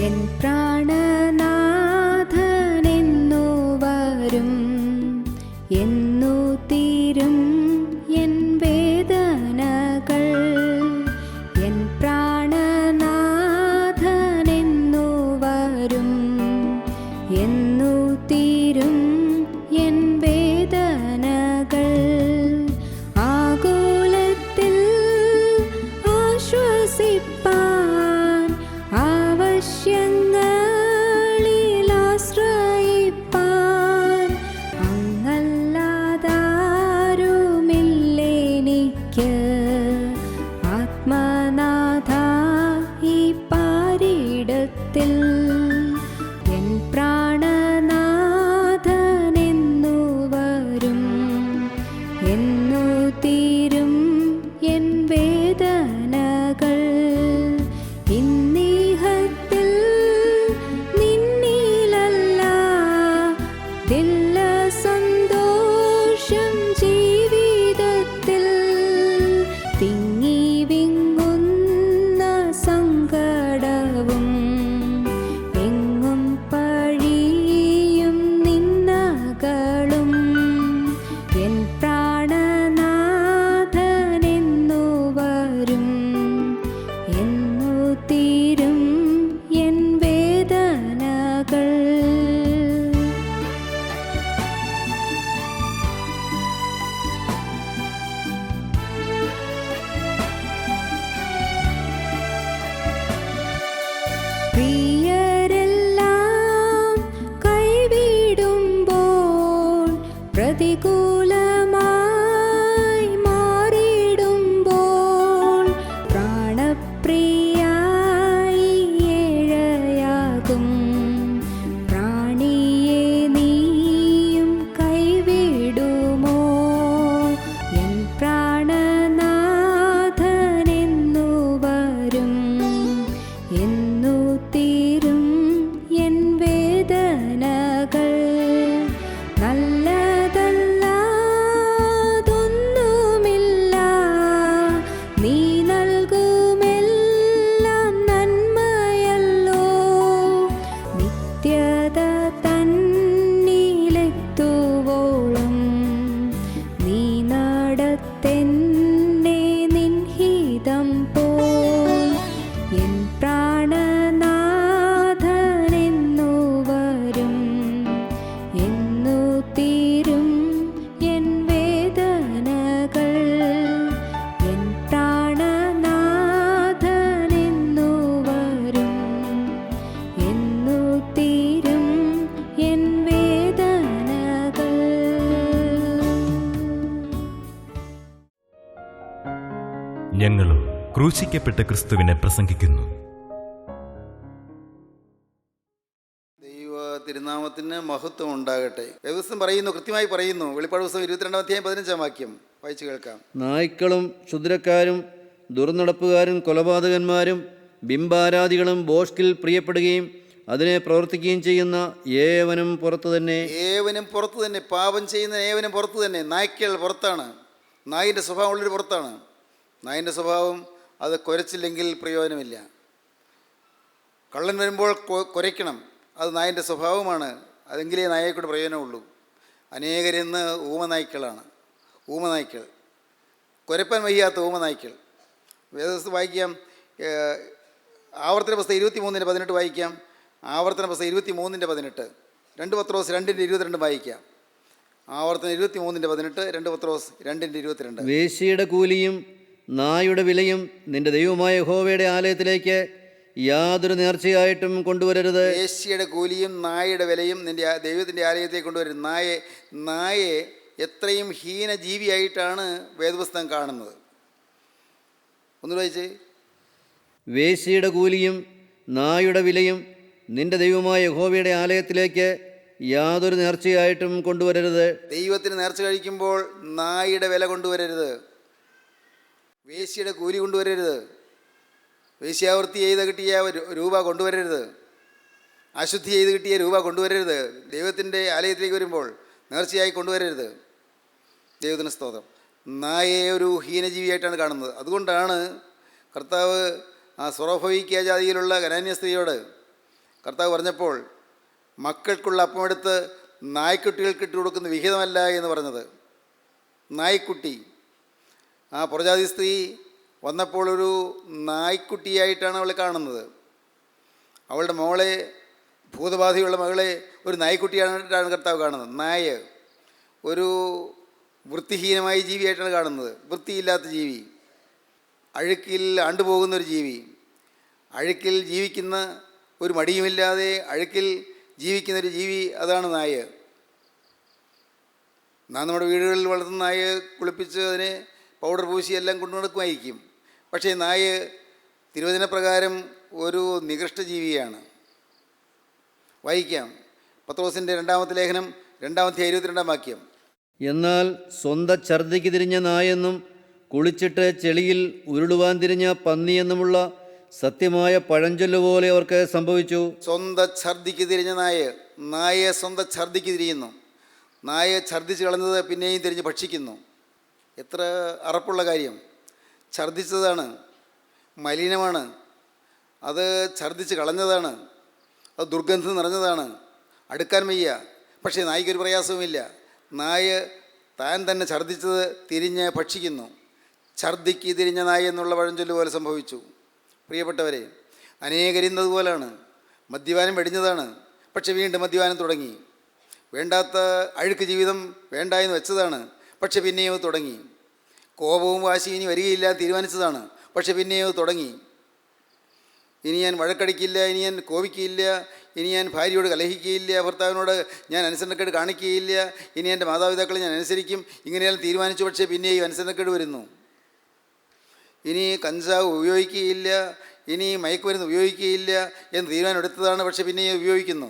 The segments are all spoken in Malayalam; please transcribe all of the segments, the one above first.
എൻ പ്രാണനാഥനെന്നു വരും, എന്നു തീരും എൻ വേദനകൾ. എൻ പ്രാണനാഥനെന്നു വരും, എന്നു തീരും എൻ വേദനകൾ. ആകുലത്തിൽ ആശ്വസിപ്പാൻ, ആവശ്യങ്ങളിൽ ആശ്രയിപ്പാൻ അങ്ങല്ലാതാരുമില്ലെനിക്ക്. ആത്മനാഥ ഈ പാരിടത്തിൽ എൻ പ്രാണനാഥനെന്നു വരും, എന്നു തീരും എൻ വേദനകൾ. ഇന്നീഹത്തിൽ നിന്നിലല്ല ദില്ല സന്തോഷം ജീവിതത്തിൽ. തിങ്ങി വിങ്ങുന്ന സങ്കടവും എങ്ങും പഴിയും നിന്നകളും. എൻ പ്രാണനാഥനെന്നു വരും, എന്നു തീരും എൻ വേദനകൾ. പ്രിയരെല്ലാം കൈവിടുമ്പോൾ, പ്രതികൂലമായി മാറിടുമ്പോൾ, പ്രാണപ്രിയായി ഏഴയാകും പ്രാണിയെ നീയും കൈവിടുമോ? എൻ പ്രാണനാഥനെന്നു വരും, എന്നു തീരും എൻ വേദനകൾ. നല്ലതല്ലാതൊന്നുമില്ല, നീ നൽകുമെല്ലാം നന്മയല്ലോ. നിത്യത തന്നിലെത്തുവോളം നീ നടത്തെന്നെ നിൻഹിതം പോൽ. എൻ പ്രാണനാഥനെന്നു വരും, എന്നു തീരും എൻ വേദനകൾ. എൻ പ്രാണനാഥനെന്നു വരും, എന്നു തീരും എൻ വേദനകൾ. ഞങ്ങളോ ക്രൂശിക്കപ്പെട്ട ക്രിസ്തുവിനെ പ്രസംഗിക്കുന്നു. ദൈവ തിരുനാമത്തിന് മഹത്വം ഉണ്ടാകട്ടെ. ദിവസം പറയുന്നു, കൃത്യമായി പറയുന്നു. വെളിപ്പാട് പുസ്തകം 22-ാം അധ്യായം 15-ാം വാക്യം വായിച്ചു കേൾക്കാം. നായ്ക്കളും ക്ഷുദ്രക്കാരും ദുർനടപ്പുകാരും കൊലപാതകന്മാരും ബിംബാരാധികളും ബോഷ്കിൽ പ്രിയപ്പെടുകയും അതിനെ പ്രവർത്തിക്കുകയും ചെയ്യുന്ന ഏവനും പുറത്തു തന്നെ. ഏവനും പുറത്ത് തന്നെ, പാപം ചെയ്യുന്ന ഏവനും പുറത്ത് തന്നെ. നായ്ക്കൾ പുറത്താണ്. നായിൻ്റെ സ്വഭാവം ഉള്ളൊരു പുറത്താണ്. നായിൻ്റെ സ്വഭാവം അത് കുരച്ചില്ലെങ്കിൽ പ്രയോജനമില്ല. കള്ളൻ വരുമ്പോൾ കുരയ്ക്കണം. അത് നായിൻ്റെ സ്വഭാവമാണ്. അതെങ്കിലേ നായക്കൂടെ പ്രയോജനമുള്ളൂ. അനേകരിന്ന് ഊമനായ്ക്കളാണ്. ഊമനായ്ക്കൾ, കുരപ്പാൻ വയ്യാത്ത ഊമനായ്ക്കൾ. വേദപുസ്തകം വായിക്കാം. ആവർത്തന പുസ്തകം 23:18 വായിക്കാം. ആവർത്തന പുസ്തകം 23:18. 2 പത്രോസ് 2:22 വായിക്കാം. ആവർത്തനം 23:18, 2 പത്രോസ് 2:22. വേശ്യയുടെ കൂലിയും നായുടെ വിലയും നിന്റെ ദൈവമായ യഹോവയുടെ ആലയത്തിലേക്ക് യാതൊരു നേർച്ചയായിട്ടും കൊണ്ടുവരരുത്. വേശ്യയുടെ കൂലിയും നായയുടെ വിലയും നിന്റെ ദൈവത്തിൻ്റെ ആലയത്തേക്ക് കൊണ്ടുവരും. നായെ എത്രയും ഹീന ജീവിയായിട്ടാണ് വേദപുസ്തകം കാണുന്നത്. ഒന്ന് വായിച്ചേ. വേശ്യയുടെ കൂലിയും നായുടെ വിലയും നിന്റെ ദൈവമായ യഹോവയുടെ ആലയത്തിലേക്ക് യാതൊരു നേർച്ചയായിട്ടും കൊണ്ടുവരരുത്. ദൈവത്തിന് നേർച്ച കഴിക്കുമ്പോൾ നായുടെ വില കൊണ്ടുവരരുത്. വേശ്യയുടെ കൂലി കൊണ്ടുവരരുത്. വേശ്യാവൃത്തി ചെയ്ത് കിട്ടിയ രൂപ കൊണ്ടുവരരുത്. അശുദ്ധി ചെയ്ത് കിട്ടിയ രൂപ കൊണ്ടുവരരുത്. ദൈവത്തിൻ്റെ ആലയത്തിലേക്ക് വരുമ്പോൾ നേർച്ചയായി കൊണ്ടുവരരുത്. ദൈവത്തിന് സ്തോത്രം. നായെ ഒരു ഹീനജീവിയായിട്ടാണ് കാണുന്നത്. അതുകൊണ്ടാണ് കർത്താവ് ആ സ്വറോഫോയിക്ക ജാതിയിലുള്ള കനാന്യ സ്ത്രീയോട് കർത്താവ് പറഞ്ഞപ്പോൾ മക്കൾക്കുള്ള അപ്പമെടുത്ത് നായ്ക്കുട്ടികൾക്ക് ഇട്ട് കൊടുക്കുന്ന വിഹിതമല്ല എന്ന് പറഞ്ഞത്. നായ്ക്കുട്ടി, ആ പുറജാതി സ്ത്രീ വന്നപ്പോൾ ഒരു നായ്ക്കുട്ടിയായിട്ടാണ് അവളെ കാണുന്നത്. അവളുടെ മോളെ, ഭൂതബാധയുള്ള മകളെ ഒരു നായ്ക്കുട്ടിയായിട്ടാണ് കർത്താവ് കാണുന്നത്. നായ ഒരു വൃത്തിഹീനമായ ജീവിയായിട്ടാണ് കാണുന്നത്. വൃത്തിയില്ലാത്ത ജീവി, അഴുക്കിൽ ആണ്ടുപോകുന്നൊരു ജീവി, അഴുക്കിൽ ജീവിക്കുന്ന, ഒരു മടിയുമില്ലാതെ അഴുക്കിൽ ജീവിക്കുന്നൊരു ജീവി, അതാണ് നായ. നാം നമ്മുടെ വീടുകളിൽ വളർത്തുന്ന നായ കുളിപ്പിച്ച് അതിനെ പൗഡർ പൂശി എല്ലാം കൊണ്ടു നടക്കുമായിരിക്കും. പക്ഷേ നായ തിരുവചനപ്രകാരം ഒരു നികൃഷ്ട ജീവിയാണ്. വായിക്കാം, പത്രോസിൻ്റെ 2-ാമത്തെ ലേഖനം 2-ാമത്തെ 22-ാം വാക്യം. എന്നാൽ സ്വന്തം ഛർദ്ദിക്ക് തിരിഞ്ഞ നായെന്നും കുളിച്ചിട്ട് ചെളിയിൽ ഉരുളുവാൻ തിരിഞ്ഞ പന്നിയെന്നുമുള്ള സത്യമായ പഴഞ്ചൊല്ല് പോലെ അവർക്ക് സംഭവിച്ചു. സ്വന്തം ഛർദ്ദിക്ക് തിരിഞ്ഞ നായ സ്വന്തം ഛർദ്ദിക്ക് തിരിയുന്നു. നായ ഛർദ്ദിച്ച് കളഞ്ഞത് പിന്നെയും തിരിഞ്ഞ് ഭക്ഷിക്കുന്നു. എത്ര അറപ്പുള്ള കാര്യം! ഛർദ്ദിച്ചതാണ്, മലിനമാണ്, അത് ഛർദ്ദിച്ച് കളഞ്ഞതാണ്, അത് ദുർഗന്ധം നിറഞ്ഞതാണ്, അടുക്കാൻ വയ്യ. പക്ഷേ നായ്ക്കൊരു പ്രയാസവുമില്ല. നായ താൻ തന്നെ ഛർദ്ദിച്ചത് തിരിഞ്ഞ് ഭക്ഷിക്കുന്നു. ഛർദ്ദിക്ക് തിരിഞ്ഞ നായ എന്നുള്ള പഴഞ്ചൊല്ല് പോലെ സംഭവിച്ചു. പ്രിയപ്പെട്ടവരെ, അനേകരിന്നതുപോലാണ്. മദ്യപാനം വെടിഞ്ഞതാണ്, പക്ഷെ വീണ്ടും മദ്യപാനം തുടങ്ങി. വേണ്ടാത്ത അഴുക്ക് ജീവിതം വേണ്ട എന്ന് വെച്ചതാണ്, പക്ഷെ പിന്നെയും അത് തുടങ്ങി. കോപവും വാശിയും ഇനി വരികയില്ല തീരുമാനിച്ചതാണ്, പക്ഷെ പിന്നെയും അത് തുടങ്ങി. ഇനി ഞാൻ വഴക്കടിക്കില്ല, ഇനി ഞാൻ കോപിക്കുകയില്ല, ഇനി ഞാൻ ഭാര്യയോട് കലഹിക്കുകയില്ല, ഭർത്താവിനോട് ഞാൻ അനുസരണക്കേട് കാണിക്കുകയില്ല, ഇനി എൻ്റെ മാതാപിതാക്കളെ ഞാൻ അനുസരിക്കും, ഇങ്ങനെയെല്ലാം തീരുമാനിച്ചു. പക്ഷേ പിന്നെയും അനുസരണക്കേട് വരുന്നു. ഇനി കഞ്ചാവ് ഉപയോഗിക്കുകയില്ല, ഇനി മയക്കുമരുന്ന് ഉപയോഗിക്കുകയില്ല എന്ന് തീരുമാനം എടുത്തതാണ്, പക്ഷെ പിന്നെയും ഉപയോഗിക്കുന്നു.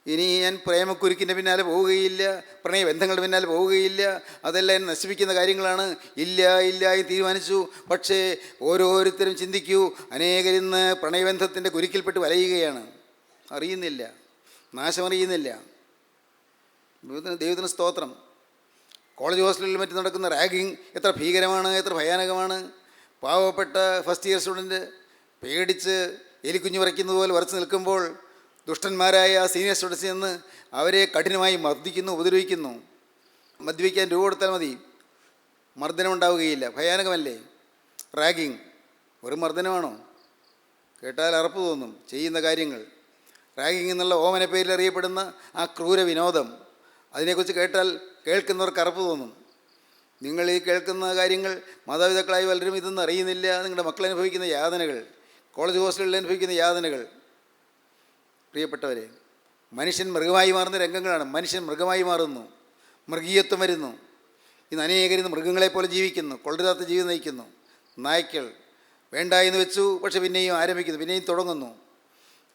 ഇനി ഞാൻ പ്രേമക്കുരുക്കിൻ്റെ പിന്നാലെ പോവുകയില്ല, പ്രണയബന്ധങ്ങളുടെ പിന്നാലെ പോവുകയില്ല, അതെല്ലാം എന്നെ നശിപ്പിക്കുന്ന കാര്യങ്ങളാണ്, ഇല്ല എന്ന് തീരുമാനിച്ചു. പക്ഷേ ഓരോരുത്തരും ചിന്തിക്കൂ, അനേകരിന്ന് പ്രണയബന്ധത്തിൻ്റെ കുരുക്കിൽപ്പെട്ട് വലയുകയാണ്. അറിയുന്നില്ല, നാശമറിയുന്നില്ല. ദൈവത്തിന് സ്തോത്രം. കോളേജ് ഹോസ്റ്റലിൽ മറ്റും നടക്കുന്ന റാഗിങ് എത്ര ഭീകരമാണ്, എത്ര ഭയാനകമാണ്. പാവപ്പെട്ട ഫസ്റ്റ് ഇയർ സ്റ്റുഡൻറ്റ് പേടിച്ച് എലിക്കുഞ്ഞു വരയ്ക്കുന്നത് പോലെ വരച്ച് നിൽക്കുമ്പോൾ ദുഷ്ടന്മാരായ സീനിയർ സ്റ്റുഡൻസ് എന്ന് അവരെ കഠിനമായി മർദ്ദിക്കുന്നു, ഉപദ്രവിക്കുന്നു. മദ്യപിക്കാൻ രൂപ കൊടുത്താൽ മതി, മർദ്ദനം ഉണ്ടാവുകയില്ല. ഭയാനകമല്ലേ റാഗിങ്? ഒരു മർദ്ദനമാണോ? കേട്ടാൽ അറപ്പ് തോന്നും ചെയ്യുന്ന കാര്യങ്ങൾ. റാഗിങ് എന്നുള്ള ഓമന പേരിൽ അറിയപ്പെടുന്ന ആ ക്രൂര വിനോദം, അതിനെക്കുറിച്ച് കേട്ടാൽ കേൾക്കുന്നവർക്ക് അറപ്പ് തോന്നും. നിങ്ങൾ ഈ കേൾക്കുന്ന കാര്യങ്ങൾ മാതാപിതാക്കളായി പലരും ഇതൊന്നും അറിയുന്നില്ല. നിങ്ങളുടെ മക്കൾ അനുഭവിക്കുന്ന യാതനകൾ, കോളേജ് ഹോസ്റ്റലുകളിൽ അനുഭവിക്കുന്ന യാതനകൾ. പ്രിയപ്പെട്ടവരെ, മനുഷ്യൻ മൃഗമായി മാറുന്ന രംഗങ്ങളാണ്. മനുഷ്യൻ മൃഗമായി മാറുന്നു, മൃഗീയത്വം വരുന്നു. ഇന്ന് അനേകരിന്ന് മൃഗങ്ങളെപ്പോലെ ജീവിക്കുന്നു, കൊള്ളരുതാത്ത ജീവിതം നയിക്കുന്നു. നായ്ക്കൾ വേണ്ട എന്ന് വെച്ചു, പക്ഷെ പിന്നെയും ആരംഭിക്കുന്നു, പിന്നെയും തുടങ്ങുന്നു.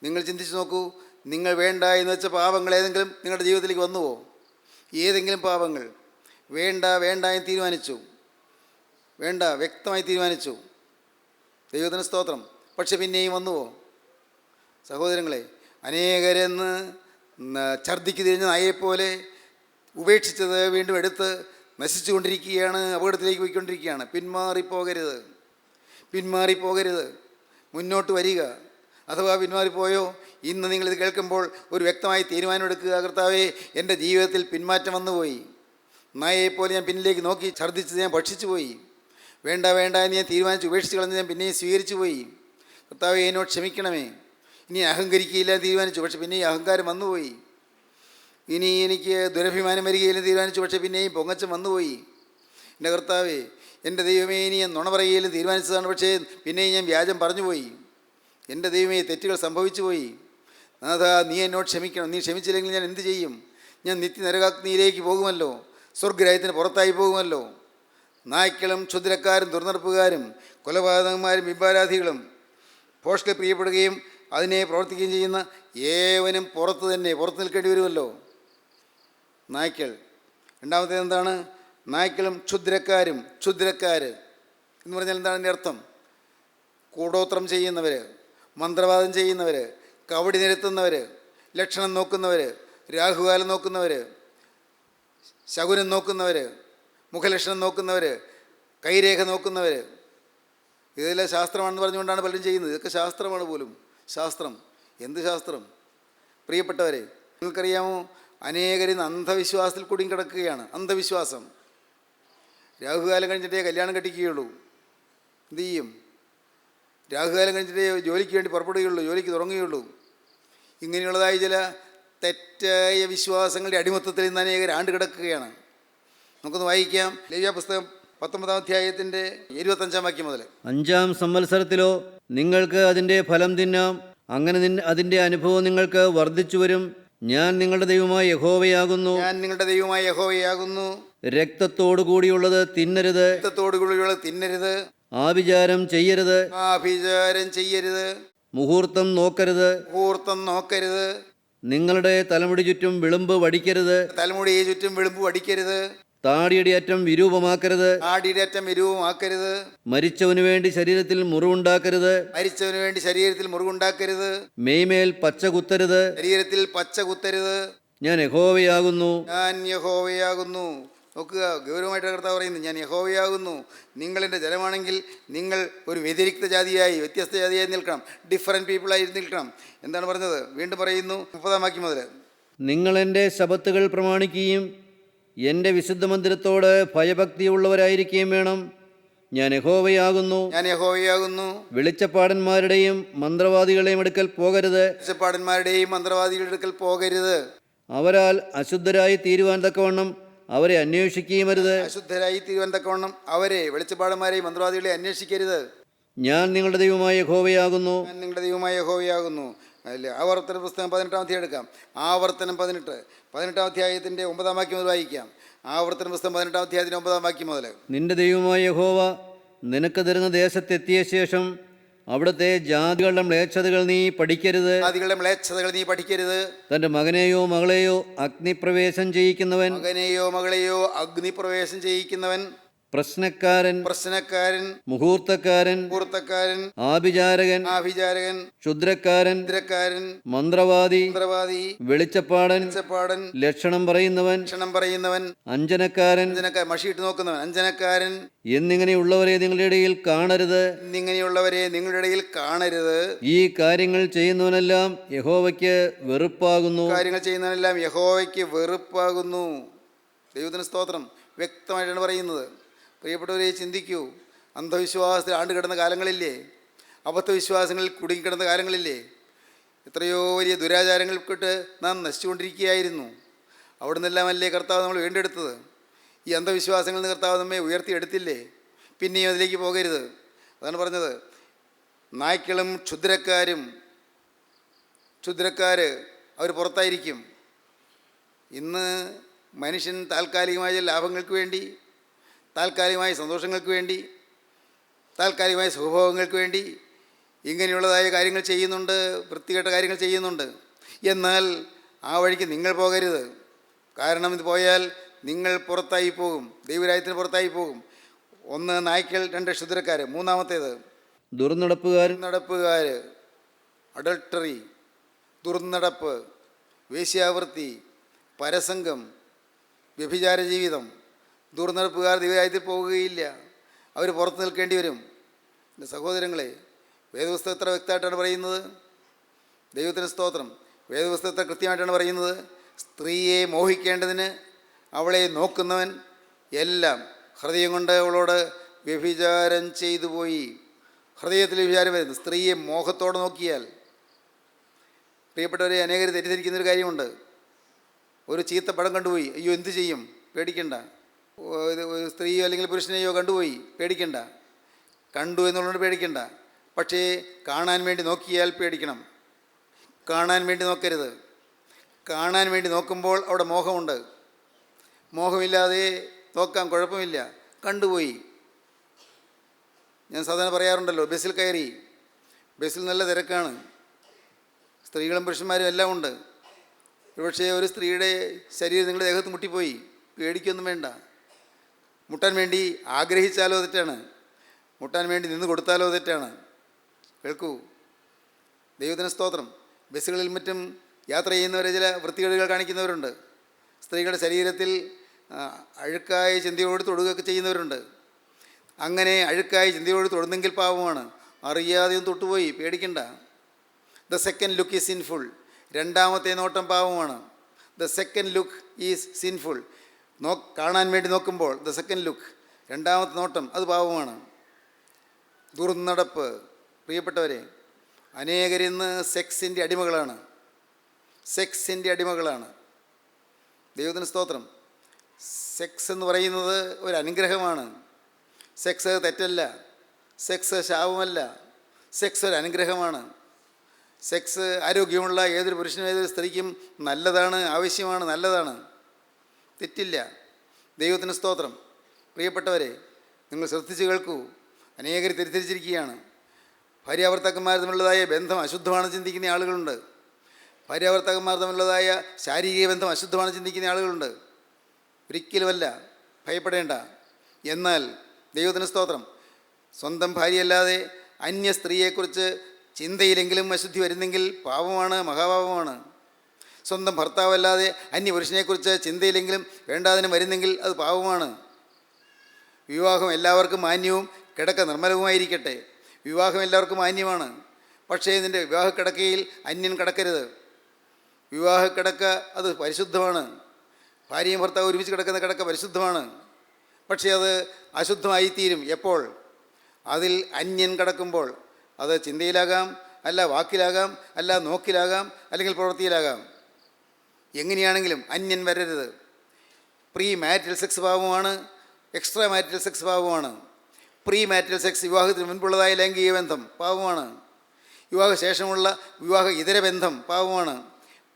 നിങ്ങൾ ചിന്തിച്ച് നോക്കൂ, നിങ്ങൾ വേണ്ട എന്ന് വെച്ച പാപങ്ങൾ ഏതെങ്കിലും നിങ്ങളുടെ ജീവിതത്തിലേക്ക് വന്നുവോ? ഏതെങ്കിലും പാപങ്ങൾ വേണ്ട എന്ന് തീരുമാനിച്ചു, വേണ്ട വ്യക്തമായി തീരുമാനിച്ചു, ദൈവത്തിന് സ്തോത്രം, പക്ഷെ പിന്നെയും വന്നുവോ? സഹോദരങ്ങളെ, അനേകരെന്ന് ഛർദ്ദിക്ക് തിരിഞ്ഞ നായെപ്പോലെ ഉപേക്ഷിച്ചത് വീണ്ടും എടുത്ത് നശിച്ചുകൊണ്ടിരിക്കുകയാണ്, അപകടത്തിലേക്ക് പോയിക്കൊണ്ടിരിക്കുകയാണ്. പിന്മാറിപ്പോകരുത്, മുന്നോട്ട് വരിക. അഥവാ പിന്മാറിപ്പോയോ, ഇന്ന് നിങ്ങളിത് കേൾക്കുമ്പോൾ ഒരു വ്യക്തമായി തീരുമാനമെടുക്കുക. കർത്താവേ, എൻ്റെ ജീവിതത്തിൽ പിന്മാറ്റം വന്നുപോയി. നായയെപ്പോലെ ഞാൻ പിന്നിലേക്ക് നോക്കി ഛർദ്ദിച്ചത് ഞാൻ ഭക്ഷിച്ചു പോയി. വേണ്ട എന്ന് ഞാൻ തീരുമാനിച്ച് ഉപേക്ഷിച്ച് കളഞ്ഞത് ഞാൻ പിന്നെയും സ്വീകരിച്ചു പോയി. കർത്താവേ, എന്നോട് ക്ഷമിക്കണമേ. ഇനി അഹങ്കരിക്കുകയില്ല തീരുമാനിച്ചു, പക്ഷെ പിന്നെയും അഹങ്കാരം വന്നുപോയി. ഇനി എനിക്ക് ദുരഭിമാനം വരികയില്ല തീരുമാനിച്ചു, പക്ഷെ പിന്നെയും പൊങ്ങച്ചം വന്നുപോയി. എൻ്റെ കർത്താവേ, എൻ്റെ ദൈവമേ, ഇനി ഞാൻ നുണ പറയുകയില്ല തീരുമാനിച്ചതാണ്, പക്ഷേ പിന്നെയും ഞാൻ വ്യാജം പറഞ്ഞുപോയി. എൻ്റെ ദൈവമേ, തെറ്റുകൾ സംഭവിച്ചു പോയി. നാഥാ, നീ എന്നോട് ക്ഷമിക്കണം. നീ ക്ഷമിച്ചില്ലെങ്കിൽ ഞാൻ എന്ത് ചെയ്യും? ഞാൻ നിത്യനരകാഗ്നിയിലേക്ക് പോകുമല്ലോ, സ്വർഗ്ഗരാജ്യത്തിന് പുറത്തായി പോകുമല്ലോ. നായ്ക്കളും ക്ഷുദ്രക്കാരും ദുർനടപ്പുകാരും കൊലപാതകന്മാരും വിഭാരാധികളും ഭോഷ്കിൽ പ്രിയപ്പെടുകയും അതിനെ പ്രവർത്തിക്കുകയും ചെയ്യുന്ന ഏവനും പുറത്ത് നിൽക്കേണ്ടി വരുമല്ലോ. നായ്ക്കൾ. രണ്ടാമത്തേത് എന്താണ്? നായ്ക്കളും ക്ഷുദ്രക്കാർ എന്ന് പറഞ്ഞാൽ എന്താണ് എൻ്റെ അർത്ഥം? കൂടോത്രം ചെയ്യുന്നവർ, മന്ത്രവാദം ചെയ്യുന്നവർ, കവടി നിരത്തുന്നവർ, ലക്ഷണം നോക്കുന്നവർ, രാഹുകാലം നോക്കുന്നവർ, ശകുനം നോക്കുന്നവർ, മുഖലക്ഷണം നോക്കുന്നവർ, കൈരേഖ നോക്കുന്നവർ. ഇതെല്ലാം ശാസ്ത്രമാണെന്ന് പറഞ്ഞുകൊണ്ടാണ് പലരും ചെയ്യുന്നത്. ഇതൊക്കെ ശാസ്ത്രമാണ് പോലും. ശാസ്ത്രം എന്ത് ശാസ്ത്രം? പ്രിയപ്പെട്ടവരെ, നിങ്ങൾക്കറിയാമോ, അനേകരിന്ന് അന്ധവിശ്വാസത്തിൽ കുടുങ്ങി കിടക്കുകയാണ്. അന്ധവിശ്വാസം. രാഹുകാലം കഴിഞ്ഞിട്ടേ കല്യാണം കെട്ടിക്കുകയുള്ളൂ. എന്തു ചെയ്യും? രാഹുകാലം കഴിഞ്ഞിട്ടേ ജോലിക്ക് വേണ്ടി പുറപ്പെടുകയുള്ളൂ, ജോലിക്ക് തുടങ്ങുകയുള്ളൂ. ഇങ്ങനെയുള്ളതായ ചില തെറ്റായ വിശ്വാസങ്ങളുടെ അടിമത്തത്തിൽ ഇന്ന് അനേകർ ആണ്ട് കിടക്കുകയാണ്. നമുക്കൊന്ന് വായിക്കാം. ലേവ്യ പുസ്തകം 19-ാം അധ്യായത്തിൻ്റെ 25-ാം വാക്യം മുതൽ. 5-ാം സംവത്സരത്തിലോ നിങ്ങൾക്ക് അതിൻ്റെ ഫലം തിന്നാം. അങ്ങനെ അതിൻ്റെ അനുഭവം നിങ്ങൾക്ക് വർദ്ധിച്ചു വരും. ഞാൻ നിങ്ങളുടെ ദൈവമായ യഹോവയാകുന്നു. ഞാൻ നിങ്ങളുടെ ദൈവമായ യഹോവയാകുന്നു. രക്തത്തോടു കൂടിയുള്ളത് തിന്നരുത്. രക്തത്തോടു കൂടിയുള്ളത് തിന്നരുത്. ആഭിചാരം ചെയ്യരുത്. ആഭിചാരം ചെയ്യരുത്. മുഹൂർത്തം നോക്കരുത്. മുഹൂർത്തം നോക്കരുത്. നിങ്ങളുടെ തലമുടി ചുറ്റും വിളുമ്പ് വടിക്കരുത്. തലമുടിയെ ചുറ്റും വിളുമ്പ് വടിക്കരുത്. താടിയുടെ അറ്റം വിരൂപമാക്കരുത്. താടിയുടെ അറ്റം വിരൂപമാക്കരുത്. മരിച്ചവനു വേണ്ടി ശരീരത്തിൽ മുറിവുണ്ടാക്കരുത്. മരിച്ചവന് വേണ്ടി ശരീരത്തിൽ മുറിവുണ്ടാക്കരുത്. മെയ്മേൽ പച്ച കുത്തരുത്. ശരീരത്തിൽ പച്ച കുത്തരുത്. ഞാൻ യഹോവയാകുന്നു. ഞാൻ യഹോവയാകുന്നു. നോക്കുക, ഗൗരവമായിട്ട് കർത്താവ് പറയുന്നു, ഞാൻ യഹോവയാകുന്നു. നിങ്ങളെൻ്റെ ജനമാണെങ്കിൽ നിങ്ങൾ ഒരു വ്യതിരിക്ത ജാതിയായി, വ്യത്യസ്ത ജാതിയായി നിൽക്കണം. ഡിഫറൻറ്റ് പീപ്പിളായി നിൽക്കണം. എന്താണ് പറഞ്ഞത്? വീണ്ടും പറയുന്നു 30-ാം വാക്യം മുതൽ. നിങ്ങൾ എൻ്റെ ശബത്തുകൾ പ്രമാണിക്കുകയും എൻ്റെ വിശുദ്ധ മന്ദിരത്തോട് ഭയഭക്തിയുള്ളവരായിരിക്കുകയും വേണം. ഞാൻ യഹോവയാകുന്നു. ഞാൻ യഹോവയാകുന്നു. വെളിച്ചപ്പാടന്മാരുടെയും മന്ത്രവാദികളുടെയും അടുക്കൽ പോകരുത്. വെളിച്ചപ്പാടന്മാരുടെയും മന്ത്രവാദികളുടെ അടുക്കൽ പോകരുത്. അവരാൽ അശുദ്ധരായി തീരുവാൻ തക്കവണ്ണം അവരെ അന്വേഷിക്കുകയും അരുത്. അശുദ്ധരായി തീരുവാൻ തക്കവണ്ണം അവരെ, വെളിച്ചപ്പാടന്മാരെയും മന്ത്രവാദികളെ അന്വേഷിക്കരുത്. ഞാൻ നിങ്ങളുടെ ദൈവമായ യഹോവയാകുന്നു. ഞാൻ നിങ്ങളുടെ ദൈവമായ യഹോവയാകുന്നു. അല്ലേ? ആവർത്തന പുസ്തകം 18-ാം അധ്യായം എടുക്കാം. ആവർത്തനം 18-ാം അധ്യായത്തിൻ്റെ 9-ാം വാക്യം മുതൽ വായിക്കാം. ആവർത്തന പുസ്തകം 18-ാം അധ്യായത്തിൻ്റെ 9-ാം വാക്യം മുതൽ. നിന്റെ ദൈവമായ യഹോവ നിനക്ക് തരുന്ന ദേശത്തെത്തിയ ശേഷം അവിടുത്തെ ജാതികളുടെ മ്ലേച്ഛതകൾ നീ പഠിക്കരുത്. ജാതികളുടെ മ്ലേച്ഛതകൾ നീ പഠിക്കരുത്. തൻ്റെ മകനെയോ മകളെയോ അഗ്നിപ്രവേശം ചെയ്യിക്കുന്നവൻ, മകനെയോ മകളെയോ അഗ്നിപ്രവേശം ചെയ്യിക്കുന്നവൻ, പ്രശ്നക്കാരൻ, മുഹൂർത്തക്കാരൻ, ആഭിചാരകൻ, ക്ഷുദ്രക്കാരൻ, മന്ത്രവാദി, വെളിച്ചപ്പാടൻ, ലക്ഷണം പറയുന്നവൻ, അഞ്ജനക്കാരൻ, മഷിയിട്ട് നോക്കുന്നവൻ, അഞ്ജനക്കാരൻ എന്നിങ്ങനെയുള്ളവരെ നിങ്ങളുടെ ഇടയിൽ കാണരുത്. ഈ കാര്യങ്ങൾ ചെയ്യുന്നവനെല്ലാം യഹോവയ്ക്ക് വെറുപ്പാകുന്നു. ദൈവത്തിന് സ്തോത്രം. വ്യക്തമായിട്ടാണ് പറയുന്നത്. പ്രിയപ്പെട്ടവരെ, ചിന്തിക്കൂ. അന്ധവിശ്വാസത്തിൽ ആണ്ടുകിടന്ന കാലങ്ങളില്ലേ? അബദ്ധവിശ്വാസങ്ങളിൽ കുടുങ്ങിക്കിടന്ന കാലങ്ങളില്ലേ? എത്രയോ വലിയ ദുരാചാരങ്ങൾക്കിട്ട് നാം നശിച്ചുകൊണ്ടിരിക്കുകയായിരുന്നു. അവിടെ നിന്നെല്ലാമല്ലേ കർത്താവ് നമ്മൾ വീണ്ടെടുത്തത്? ഈ അന്ധവിശ്വാസങ്ങളിൽ നിന്ന് കർത്താവ് നമ്മെ ഉയർത്തിയെടുത്തില്ലേ? പിന്നെയും അതിലേക്ക് പോകരുത്. അതാണ് പറഞ്ഞത്, നായ്ക്കളും ക്ഷുദ്രക്കാർ അവർ പുറത്തായിരിക്കും. ഇന്ന് മനുഷ്യൻ താൽക്കാലികമായ ലാഭങ്ങൾക്ക് വേണ്ടി, താൽക്കാലികമായ സന്തോഷങ്ങൾക്ക് വേണ്ടി, താൽക്കാലികമായ സുഖഭോഗങ്ങൾക്ക് വേണ്ടി ഇങ്ങനെയുള്ളതായ കാര്യങ്ങൾ ചെയ്യുന്നുണ്ട്, വൃത്തികെട്ട കാര്യങ്ങൾ ചെയ്യുന്നുണ്ട്. എന്നാൽ ആ വഴിക്ക് നിങ്ങൾ പോകരുത്. കാരണം ഇത് പോയാൽ നിങ്ങൾ പുറത്തായി പോകും, ദൈവരാജ്യത്തിന് പുറത്തായി പോകും. 1 നായ്ക്കൾ, 2 ക്ഷുദ്രക്കാർ, മൂന്നാമത്തേത് ദുർനടപ്പുകാർ, അഡൾട്ടറി, ദുർനടപ്പ്, വേശ്യാവൃത്തി, പരസംഗം, വ്യഭിചാര ജീവിതം. ദുർനടപ്പുകാർ ദൈവരാജ്യത്തിൽ പോകുകയില്ല, അവർ പുറത്ത് നിൽക്കേണ്ടി വരും. എൻ്റെ സഹോദരങ്ങളെ, വേദപുസ്തകം എത്ര വ്യക്തമായിട്ടാണ് പറയുന്നത്? ദൈവത്തിന് സ്തോത്രം. വേദപുസ്തകത്തെ കൃത്യമായിട്ടാണ് പറയുന്നത്. സ്ത്രീയെ മോഹിക്കേണ്ടതിന് അവളെ നോക്കുന്നവൻ എല്ലാം ഹൃദയം കൊണ്ട് അവളോട് വ്യഭിചാരം ചെയ്തു പോയി. ഹൃദയത്തിൽ വ്യഭിചാരം വരുന്നു. സ്ത്രീയെ മോഹത്തോടെ നോക്കിയാൽ. പ്രിയപ്പെട്ടവരെ, അനേകർ തെറ്റിദ്ധരിക്കുന്നൊരു കാര്യമുണ്ട്. ഒരു ചീത്ത പടം കണ്ടുപോയി, അയ്യോ എന്തു ചെയ്യും? പേടിക്കണ്ട. ഒരു സ്ത്രീയോ അല്ലെങ്കിൽ പുരുഷനെയോ കണ്ടുപോയി, പേടിക്കണ്ട. കണ്ടു എന്നുള്ളത് പേടിക്കണ്ട. പക്ഷേ കാണാൻ വേണ്ടി നോക്കിയാൽ പേടിക്കണം. കാണാൻ വേണ്ടി നോക്കരുത്. കാണാൻ വേണ്ടി നോക്കുമ്പോൾ അവിടെ മോഹമുണ്ട്. മോഹമില്ലാതെ നോക്കാം, കുഴപ്പമില്ല. കണ്ടുപോയി. ഞാൻ സാധാരണ പറയാറുണ്ടല്ലോ, ബസ്സിൽ കയറി, ബസ്സിൽ നല്ല തിരക്കാണ്, സ്ത്രീകളും പുരുഷന്മാരും എല്ലാം ഉണ്ട്. പക്ഷേ ഒരു സ്ത്രീയുടെ ശരീരം നിങ്ങളുടെ ദേഹത്ത് മുട്ടിപ്പോയി, പേടിക്കൊന്നും വേണ്ട. മുട്ടാൻ വേണ്ടി ആഗ്രഹിച്ചാലോ തെറ്റാണ്, മുട്ടാൻ വേണ്ടി നിന്ന് കൊടുത്താലോ തെറ്റാണ്. കേൾക്കൂ, ദൈവത്തിന് സ്തോത്രം. ബസ്സുകളിൽ മറ്റും യാത്ര ചെയ്യുന്നവരെ ചില വൃത്തികേടുകൾ കാണിക്കുന്നവരുണ്ട്. സ്ത്രീകളുടെ ശരീരത്തിൽ അഴുക്കായ ചിന്തയോട് തൊടുകയൊക്കെ ചെയ്യുന്നവരുണ്ട്. അങ്ങനെ അഴുക്കായ ചിന്തയോട് തൊടുന്നെങ്കിൽ പാപമാണ്. അറിയാതെയും തൊട്ടുപോയി, പേടിക്കണ്ട. The second look is sinful. രണ്ടാമത്തെ നോട്ടം പാപമാണ്. The second look is sinful. കാണാൻ വേണ്ടി നോക്കുമ്പോൾ ദ സെക്കൻഡ് ലുക്ക്, രണ്ടാമത്തെ നോട്ടം, അത് പാപമാണ്. ദുർനടപ്പ്. പ്രിയപ്പെട്ടവരെ, അനേകരിന്ന് സെക്സിൻ്റെ അടിമകളാണ്. സെക്സിൻ്റെ അടിമകളാണ്. ദൈവത്തിന് സ്തോത്രം. സെക്സ് എന്ന് പറയുന്നത് ഒരു അനുഗ്രഹമാണ്. സെക്സ് തെറ്റല്ല, സെക്സ് ശാപമല്ല, സെക്സ് ഒരു അനുഗ്രഹമാണ്. സെക്സ് ആരോഗ്യമുള്ള ഏതൊരു പുരുഷനും ഏതൊരു സ്ത്രീക്കും നല്ലതാണ്, ആവശ്യമാണ്, നല്ലതാണ്, തെറ്റില്ല. ദൈവത്തിന് സ്തോത്രം. പ്രിയപ്പെട്ടവരെ, നിങ്ങൾ ശ്രദ്ധിച്ച് കേൾക്കൂ. അനേകർ തിരിച്ചിരിക്കുകയാണ്. ഭാര്യാഭർത്താക്കന്മാർ തമ്മിലുള്ളതായ ബന്ധം അശുദ്ധമാണെന്ന് ചിന്തിക്കുന്ന ആളുകളുണ്ട്. ഭാര്യാഭർത്താക്കന്മാർ തമ്മിലുള്ളതായ ശാരീരിക ബന്ധം അശുദ്ധമാണെന്ന് ചിന്തിക്കുന്ന ആളുകളുണ്ട്. ഒരിക്കലുമല്ല, ഭയപ്പെടേണ്ട. എന്നാൽ ദൈവത്തിന് സ്തോത്രം, സ്വന്തം ഭാര്യയല്ലാതെ അന്യ സ്ത്രീയെക്കുറിച്ച് ചിന്തയിലെങ്കിലും അശുദ്ധി വരുന്നെങ്കിൽ പാപമാണ്, മഹാപാപമാണ്. സ്വന്തം ഭർത്താവല്ലാതെ അന്യപുരുഷനെക്കുറിച്ച് ചിന്തയിലെങ്കിലും വേണ്ടാതിനും വരുന്നെങ്കിൽ അത് പാപമാണ്. വിവാഹം എല്ലാവർക്കും മാന്യവും കിടക്ക നിർമ്മലവുമായിരിക്കട്ടെ. വിവാഹം എല്ലാവർക്കും മാന്യമാണ്. പക്ഷേ നിൻ്റെ വിവാഹക്കിടക്കയിൽ അന്യൻ കിടക്കരുത്. വിവാഹക്കിടക്ക അത് പരിശുദ്ധമാണ്. ഭാര്യയും ഭർത്താവ് ഒരുമിച്ച് കിടക്കുന്ന കിടക്ക പരിശുദ്ധമാണ്. പക്ഷേ അത് അശുദ്ധമായിത്തീരും എപ്പോൾ? അതിൽ അന്യൻ കിടക്കുമ്പോൾ. അത് ചിന്തയിലാകാം, അല്ല വാക്കിലാകാം, അല്ല നോക്കിലാകാം, അല്ലെങ്കിൽ പ്രവൃത്തിയിലാകാം. എങ്ങനെയാണെങ്കിലും അന്യൻ വരരുത്. പ്രീ മാരിറ്റൽ സെക്സ് പാപമാണ്, എക്സ്ട്രാ മാരിറ്റൽ സെക്സ് പാപമാണ്. പ്രീ മാരിറ്റൽ സെക്സ് വിവാഹത്തിന് മുൻപുള്ളതായ ലൈംഗിക ബന്ധം പാപമാണ്. വിവാഹശേഷമുള്ള വിവാഹ ഇതര ബന്ധം പാപമാണ്.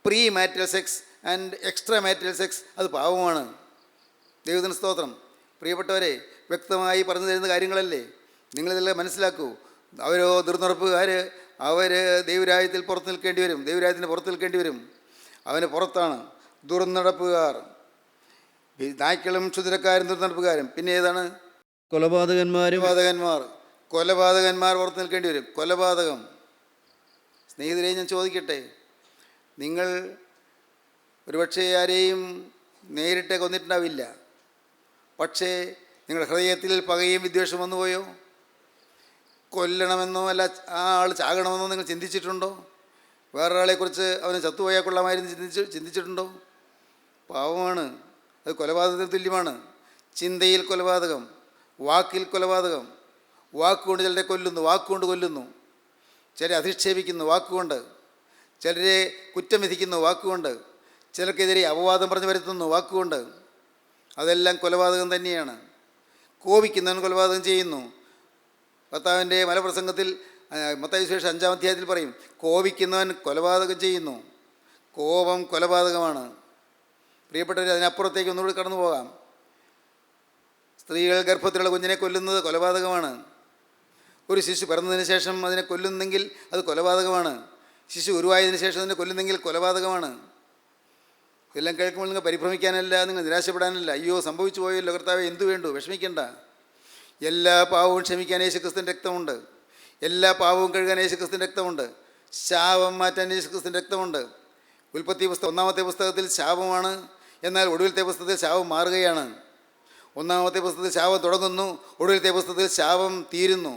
Pre marital sex and extra marital sex അത് പാപമാണ്. ദൈവത്തിന് സ്തോത്രം. പ്രിയപ്പെട്ടവരെ, വ്യക്തമായി പറഞ്ഞു തരുന്ന കാര്യങ്ങളല്ലേ, നിങ്ങളിതെല്ലാം മനസ്സിലാക്കൂ. അവരോ ദുർനടപ്പുകാർ, അവർ ദൈവരാജ്യത്തിൽ പുറത്ത് നിൽക്കേണ്ടി വരും, ദൈവരാജ്യത്തിന് പുറത്ത് നിൽക്കേണ്ടി വരും. അവന് പുറത്താണ് ദുർനടപ്പുകാർ. നായ്ക്കളും ക്ഷുദ്രക്കാരും ദുർനടപ്പുകാരും. പിന്നെ ഏതാണ്? കൊലപാതകന്മാരും. കൊലപാതകന്മാർ പുറത്ത് നിൽക്കേണ്ടി വരും. കൊലപാതകം. സ്നേഹിതരെ, ഞാൻ ചോദിക്കട്ടെ, നിങ്ങൾ ഒരുപക്ഷെ ആരെയും നേരിട്ട് കൊന്നിട്ടുണ്ടാവില്ല. പക്ഷേ നിങ്ങളുടെ ഹൃദയത്തിൽ പകയും വിദ്വേഷം വന്നുപോയോ? കൊല്ലണമെന്നോ അല്ല ആ ആൾ ചാകണമെന്നോ നിങ്ങൾ ചിന്തിച്ചിട്ടുണ്ടോ? വേറൊരാളെക്കുറിച്ച് അവന് ചത്തുപോയാൽ കൊള്ളാമായിരുന്നു ചിന്തിച്ചിട്ടുണ്ടോ? പാവമാണ്. അത് കൊലപാതകത്തിന് തുല്യമാണ്. ചിന്തയിൽ കൊലപാതകം, വാക്കിൽ കൊലപാതകം. വാക്കുകൊണ്ട് ചിലരെ കൊല്ലുന്നു, വാക്കുകൊണ്ട് കൊല്ലുന്നു. ചിലരെ അധിക്ഷേപിക്കുന്നു വാക്കുകൊണ്ട്, ചിലരെ കുറ്റം വിധിക്കുന്നു വാക്കുകൊണ്ട്, ചിലർക്കെതിരെ അപവാദം പറഞ്ഞു വരുത്തുന്നു വാക്കുകൊണ്ട്. അതെല്ലാം കൊലപാതകം തന്നെയാണ്. കോപിക്കുന്നവൻ കൊലപാതകം ചെയ്യുന്നു. കർത്താവിൻ്റെ മലപ്രസംഗത്തിൽ മത്തായി സുവിശേഷം 5-ാം അധ്യായത്തിൽ പറയും, കോപിക്കുന്നവൻ കൊലപാതകം ചെയ്യുന്നു. കോപം കൊലപാതകമാണ്. പ്രിയപ്പെട്ടവർ, അതിനപ്പുറത്തേക്ക് ഒന്നുകൂടി കടന്നു പോകാം. സ്ത്രീകൾ ഗർഭത്തിലുള്ള കുഞ്ഞിനെ കൊല്ലുന്നത് കൊലപാതകമാണ്. ഒരു ശിശു പിറന്നതിന് ശേഷം അതിനെ കൊല്ലുന്നെങ്കിൽ അത് കൊലപാതകമാണ്. ശിശു ഉരുവായതിനു ശേഷം അതിനെ കൊല്ലുന്നെങ്കിൽ കൊലപാതകമാണ്. ഇതെല്ലാം കേൾക്കുമ്പോൾ നിങ്ങൾ പരിഭ്രമിക്കാനല്ല, നിങ്ങൾ നിരാശപ്പെടാനല്ല. അയ്യോ സംഭവിച്ചു പോയല്ലോ കർത്താവേ, എന്തു വേണ്ടു, വിഷമിക്കേണ്ട. എല്ലാ പാവവും ക്ഷമിക്കാൻ യേശുക്രിസ്തുവിൻ്റെ രക്തമുണ്ട്. എല്ലാ പാവവും കഴുകാൻ യേശുക്രിസ്തുവിൻ്റെ രക്തമുണ്ട്. ശാപം മാറ്റാൻ യേശുക്രിസ്തുവിൻ്റെ രക്തമുണ്ട്. ഉൽപ്പത്തി പുസ്തകം 1-ാമത്തെ പുസ്തകത്തിൽ ശാപമാണ്, എന്നാൽ ഒടുവിലത്തെ പുസ്തകത്തിൽ ശാപം മാറുകയാണ്. 1-ാമത്തെ പുസ്തകത്തിൽ ശാപം തുടങ്ങുന്നു, ഒടുവിലത്തെ പുസ്തകത്തിൽ ശാപം തീരുന്നു.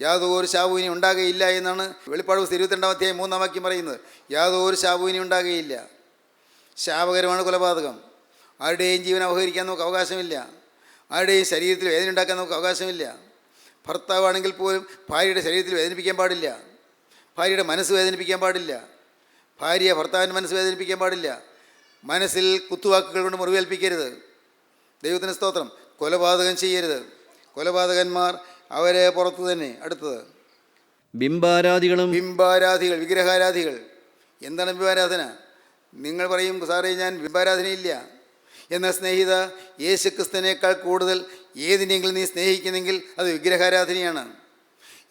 യാതൊരു ശാപവും ഇനി ഉണ്ടാകുകയില്ല എന്നാണ് വെളിപ്പാട് പുസ്തകം 22-ാം അധ്യായം 3-ാം വാക്യം പറയുന്നത്. യാതൊരു ശാപവും ഇനി ഉണ്ടാകുകയില്ല. ശാപകരമാണ് കൊലപാതകം. ആരുടെയും ജീവൻ അപഹരിക്കാൻ നമുക്ക് അവകാശമില്ല. ആരുടെയും ശരീരത്തിൽ വേദന ഉണ്ടാക്കാൻ നമുക്ക് അവകാശമില്ല. ഭർത്താവാണെങ്കിൽ പോലും ഭാര്യയുടെ ശരീരത്തിൽ വേദനിപ്പിക്കാൻ പാടില്ല. ഭാര്യയുടെ മനസ്സ് വേദനിപ്പിക്കാൻ പാടില്ല. ഭാര്യ ഭർത്താവിൻ്റെ മനസ്സ് വേദനിപ്പിക്കാൻ പാടില്ല. മനസ്സിൽ കുത്തുവാക്കുകൾ കൊണ്ട് മുറിവേൽപ്പിക്കരുത്. ദൈവത്തിന് സ്തോത്രം. കൊലപാതകം ചെയ്യരുത്. കൊലപാതകന്മാർ അവരെ പുറത്തു തന്നെ. അടുത്തത് ബിംബാരാധികൾ, വിഗ്രഹാരാധികൾ. എന്താണ് ബിംബാരാധന? നിങ്ങൾ പറയും, സാറേ ഞാൻ ബിംബാരാധനയില്ല. എന്നാൽ സ്നേഹിത, യേശുക്രിസ്തുവിനേക്കാൾ കൂടുതൽ ഏതിനെങ്കിലും നീ സ്നേഹിക്കുന്നെങ്കിൽ അത് വിഗ്രഹാരാധനയാണ്.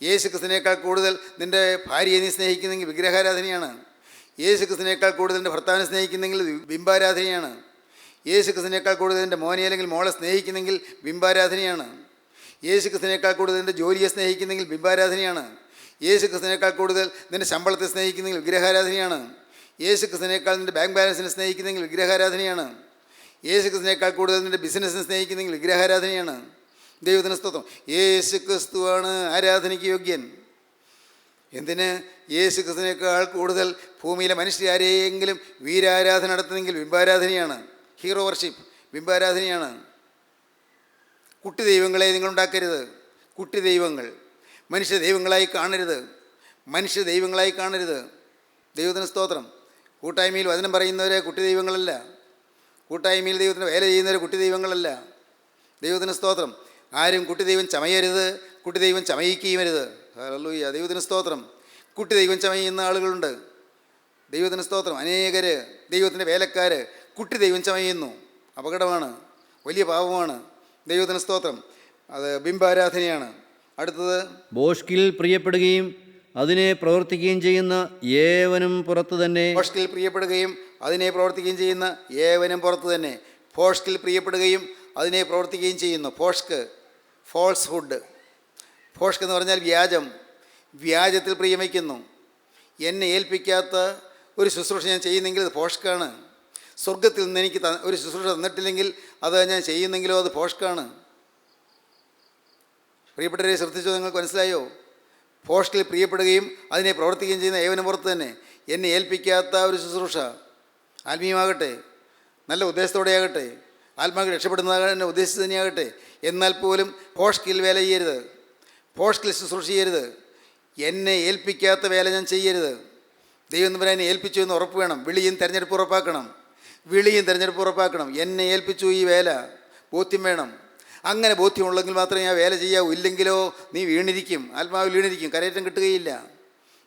യേശുക്രിസ്തുവിനേക്കാൾ കൂടുതൽ നിൻ്റെ ഭാര്യയെ നീ സ്നേഹിക്കുന്നെങ്കിൽ വിഗ്രഹാരാധനയാണ്. യേശുക്രിസ്തുവിനേക്കാൾ കൂടുതൽ നിൻ്റെ ഭർത്താവിനെ സ്നേഹിക്കുന്നെങ്കിൽ ബിംബാരാധനയാണ്. യേശുക്രിസ്തുവിനേക്കാൾ കൂടുതൽ നിൻ്റെ മോനെ അല്ലെങ്കിൽ മോളെ സ്നേഹിക്കുന്നെങ്കിൽ ബിംബാരാധനയാണ്. യേശുക്രിസ്തുവിനേക്കാൾ കൂടുതൽ നിൻ്റെ ജോലിയെ സ്നേഹിക്കുന്നെങ്കിൽ ബിംബാരാധനയാണ്. യേശുക്രിസ്തുവിനേക്കാൾ കൂടുതൽ നിൻ്റെ ശമ്പളത്തെ സ്നേഹിക്കുന്നെങ്കിൽ വിഗ്രഹാരാധനയാണ്. യേശുക്രിസ്തുവിനേക്കാൾ നിൻ്റെ ബാങ്ക് ബാലൻസിനെ സ്നേഹിക്കുന്നെങ്കിൽ വിഗ്രഹാരാധനയാണ്. യേശുക്രിസ്തുവിനേക്കാൾ കൂടുതൽ നിൻ്റെ ബിസിനസ്സിനെ സ്നേഹിക്കുന്നെങ്കിൽ വിഗ്രഹാരാധനയാണ്. ദൈവത്തിന് സ്തോത്രം. യേശുക്രിസ്തുവാണ് ആരാധനയ്ക്ക് യോഗ്യൻ. എന്തിന്? യേശു ക്രിസ്തുവിനേക്കാൾ കൂടുതൽ ഭൂമിയിലെ മനുഷ്യരാരെയെങ്കിലും വീരാരാധന നടത്തുന്നെങ്കിൽ ബിംബാരാധനയാണ്. Hero worship ബിംബാരാധനയാണ്. കുട്ടി ദൈവങ്ങളെ നിങ്ങൾ ഉണ്ടാക്കരുത്. കുട്ടി ദൈവങ്ങൾ മനുഷ്യ ദൈവങ്ങളായി കാണരുത്. മനുഷ്യ ദൈവങ്ങളായി കാണരുത്. ദൈവത്തിന് സ്തോത്രം. കൂട്ടായ്മയിൽ വചനം പറയുന്നവരെ കുട്ടി ദൈവങ്ങളല്ല. കൂട്ടായ്മയിൽ ദൈവത്തിന് വേല ചെയ്യുന്നവരെ കുട്ടി ദൈവങ്ങളല്ല. ദൈവത്തിന് സ്തോത്രം. ആരും കുട്ടി ദൈവം ചമയരുത്, കുട്ടി ദൈവം ചമയിക്കുകയും അരുത്. ഹല്ലേലൂയ. ദൈവത്തിന് സ്തോത്രം. കുട്ടി ദൈവം ചമയുന്ന ആളുകളുണ്ട്. ദൈവത്തിന് സ്തോത്രം. അനേകർ ദൈവത്തിൻ്റെ വേലക്കാർ കുട്ടി ദൈവം ചമയുന്നു. അപകടമാണ്, വലിയ പാപമാണ്. ദൈവത്തിന് സ്തോത്രം. അത് ബിംബാരാധനയാണ്. അടുത്തത്, ബോഷ്കിൽ പ്രിയപ്പെടുകയും അതിനെ പ്രവർത്തിക്കുകയും ചെയ്യുന്ന ഏവനും പുറത്തു തന്നെ. ഫോഷ്കിൽ പ്രിയപ്പെടുകയും അതിനെ പ്രവർത്തിക്കുകയും ചെയ്യുന്ന ഏവനും പുറത്ത് തന്നെ. ഫോഷ്കിൽ പ്രിയപ്പെടുകയും അതിനെ പ്രവർത്തിക്കുകയും ചെയ്യുന്നു. ഫോഷ്ക്ക്, ഫോൾസ്ഹുഡ്. ഫോഷ്ക്ക് എന്ന് പറഞ്ഞാൽ വ്യാജം. വ്യാജത്തിൽ പ്രിയമയ്ക്കുന്നു. എന്നെ ഏൽപ്പിക്കാത്ത ഒരു ശുശ്രൂഷ ഞാൻ ചെയ്യുന്നെങ്കിൽ അത് ഫോഷ്ക്കാണ്. സ്വർഗത്തിൽ നിന്ന് എനിക്ക് ഒരു ശുശ്രൂഷ തന്നിട്ടില്ലെങ്കിൽ അത് ഞാൻ ചെയ്യുന്നെങ്കിലോ അത് ഫോഷ്ക്കാണ്. പ്രിയപ്പെട്ടവരെ, ശ്രദ്ധിച്ചോ? നിങ്ങൾക്ക് മനസ്സിലായോ? ഫോഷ്കിൽ പ്രിയപ്പെടുകയും അതിനെ പ്രവർത്തിക്കുകയും ചെയ്യുന്ന ഏവനും പുറത്ത് തന്നെ. എന്നെ ഏൽപ്പിക്കാത്ത ഒരു ശുശ്രൂഷ, ആത്മീയമാകട്ടെ, നല്ല ഉദ്ദേശത്തോടെയാകട്ടെ, ആത്മാക്കൾ രക്ഷപ്പെടുന്നതാകാൻ ഉദ്ദേശിച്ച് തന്നെയാകട്ടെ, എന്നാൽ പോലും ഫോഷ്കിൽ വേല ചെയ്യരുത്, ഫോഷ്കിൽ ശുശ്രൂഷ ചെയ്യരുത്. എന്നെ ഏൽപ്പിക്കാത്ത വേല ഞാൻ ചെയ്യരുത്. ദൈവം തമ്പുരാൻ എന്നെ ഏൽപ്പിച്ചു എന്ന് ഉറപ്പ് വേണം. വിളിയും തിരഞ്ഞെടുപ്പ് ഉറപ്പാക്കണം. വിളിയും തിരഞ്ഞെടുപ്പ് ഉറപ്പാക്കണം. എന്നെ ഏൽപ്പിച്ചു ഈ വേല, ബോധ്യം വേണം. അങ്ങനെ ബോധ്യമുള്ളെങ്കിൽ മാത്രമേ ആ വേല ചെയ്യാവൂ. ഇല്ലെങ്കിലോ നീ വീണിരിക്കും, ആത്മാവിൽ വീണിരിക്കും, കരയേറ്റം കിട്ടുകയില്ല.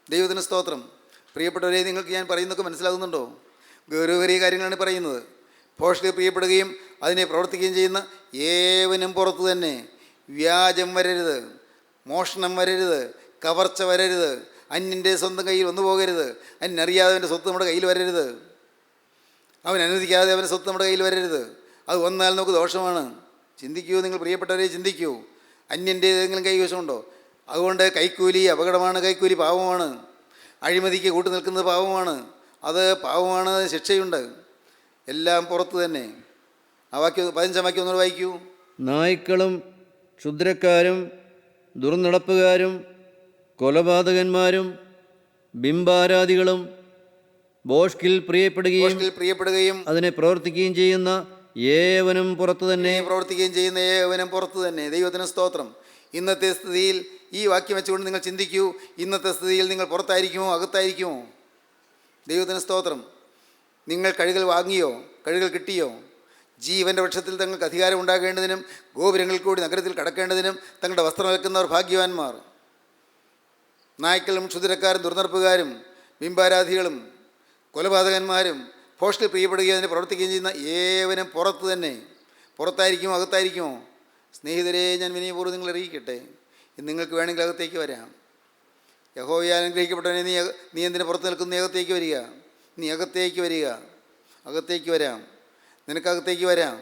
ദൈവത്തിന് സ്തോത്രം. പ്രിയപ്പെട്ടവരെ, നിങ്ങൾക്ക് ഞാൻ പറയുന്നതൊക്കെ മനസ്സിലാകുന്നുണ്ടോ? ഗൗരവകരമായ കാര്യങ്ങളാണ് പറയുന്നത്. ഫോഷ്കിൽ പ്രിയപ്പെടുകയും അതിനെ പ്രവർത്തിക്കുകയും ചെയ്യുന്ന ഏവനും പുറത്ത് തന്നെ. വ്യാജം വരരുത്, മോഷണം വരരുത്, കവർച്ച വരരുത്, അന്യൻ്റെ സ്വന്തം കയ്യിൽ വന്നു പോകരുത്, അന്യനറിയാതെ സ്വത്ത് നമ്മുടെ കയ്യിൽ വരരുത്, അവൻ അനുവദിക്കാതെ അവൻ്റെ സ്വത്ത് നമ്മുടെ കയ്യിൽ വരരുത്. അത് വന്നാൽ നമുക്ക് ദോഷമാണ്. ചിന്തിക്കൂ, നിങ്ങൾ പ്രിയപ്പെട്ടവരെ, ചിന്തിക്കൂ. അന്യൻ്റെ ഏതെങ്കിലും കൈവശമുണ്ടോ? അതുകൊണ്ട് കൈക്കൂലി അപകടമാണ്, കൈക്കൂലി പാവമാണ്. അഴിമതിക്ക് കൂട്ടു നിൽക്കുന്നത് പാവമാണ്. അത് പാവമാണ്, ശിക്ഷയുണ്ട്. എല്ലാം പുറത്ത് തന്നെ. ആ വാക്യം 15 വാക്യം ഒന്നുകൂടെ വായിക്കൂ. നായ്ക്കളും ക്ഷുദ്രക്കാരും ദുർനടപ്പുകാരും കൊലപാതകന്മാരും ബിംബാരാധികളും ബോഷ്കിൽ പ്രിയപ്പെടുകയും അതിനെ പ്രവർത്തിക്കുകയും ചെയ്യുന്ന ഏവനും പുറത്തു തന്നെ. പ്രവർത്തിക്കുകയും ചെയ്യുന്ന ഏവനും പുറത്ത് തന്നെ. ദൈവത്തിന് സ്തോത്രം. ഇന്നത്തെ സ്ഥിതിയിൽ ഈ വാക്യം വെച്ചുകൊണ്ട് നിങ്ങൾ ചിന്തിക്കൂ. ഇന്നത്തെ സ്ഥിതിയിൽ നിങ്ങൾ പുറത്തായിരിക്കുമോ അകത്തായിരിക്കുമോ? ദൈവത്തിന് സ്തോത്രം. നിങ്ങൾ കഴുകൽ വാങ്ങിയോ? കഴുകൽ കിട്ടിയോ? ജീവൻ്റെ പക്ഷത്തിൽ തങ്ങൾക്ക് അധികാരം ഉണ്ടാകേണ്ടതിനും ഗോപുരങ്ങളിൽ കൂടി നഗരത്തിൽ കടക്കേണ്ടതിനും തങ്ങളുടെ വസ്ത്രം വെക്കുന്നവർ ഭാഗ്യവാന്മാർ. നായ്ക്കളും ക്ഷുദ്രക്കാരും ദുർനടപ്പുകാരും ബിംബാരാധികളും കൊലപാതകന്മാരും ഫോഷ്കിൽ പ്രിയപ്പെടുകയും അതിനെ പ്രവർത്തിക്കുകയും ചെയ്യുന്ന ഏവനും പുറത്ത് തന്നെ. പുറത്തായിരിക്കുമോ അകത്തായിരിക്കുമോ? സ്നേഹിതരെ, ഞാൻ വിനയപൂർവ്വം നിങ്ങൾ അറിയിക്കട്ടെ, നിങ്ങൾക്ക് വേണമെങ്കിൽ അകത്തേക്ക് വരാം. യഹോവയാൽ അനുഗ്രഹിക്കപ്പെട്ടവനെ നീ എന്തിനു പുറത്ത് നിൽക്കുന്ന? അകത്തേക്ക് വരിക. നീ അകത്തേക്ക് വരിക. അകത്തേക്ക് വരാം. നിനക്കകത്തേക്ക് വരാം.